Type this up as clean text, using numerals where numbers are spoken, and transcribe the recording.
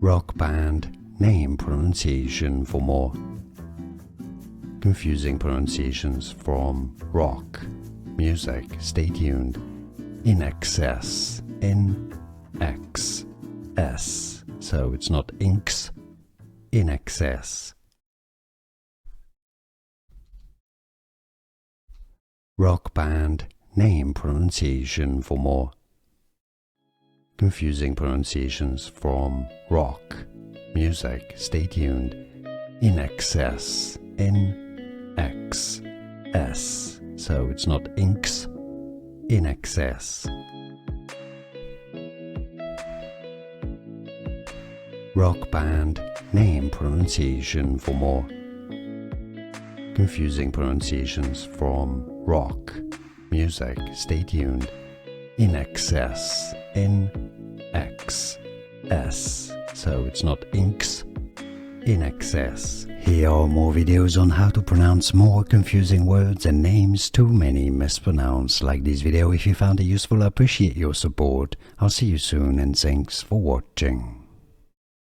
Rock band name pronunciation for more confusing pronunciations from rock music. Stay tuned. INXS. INXS. So it's not inks. INXS. Rock band name pronunciation for more confusing pronunciations from rock music. Stay tuned. INXS. INXS. So it's not inks. INXS. Rock band name pronunciation for more confusing pronunciations from rock music. Stay tuned. INXS. INXS. So it's not inks. INXS. Here are more videos on how to pronounce more confusing words and names too many mispronounced. Like this video if you found it useful. I appreciate your support. I'll see you soon and thanks for watching.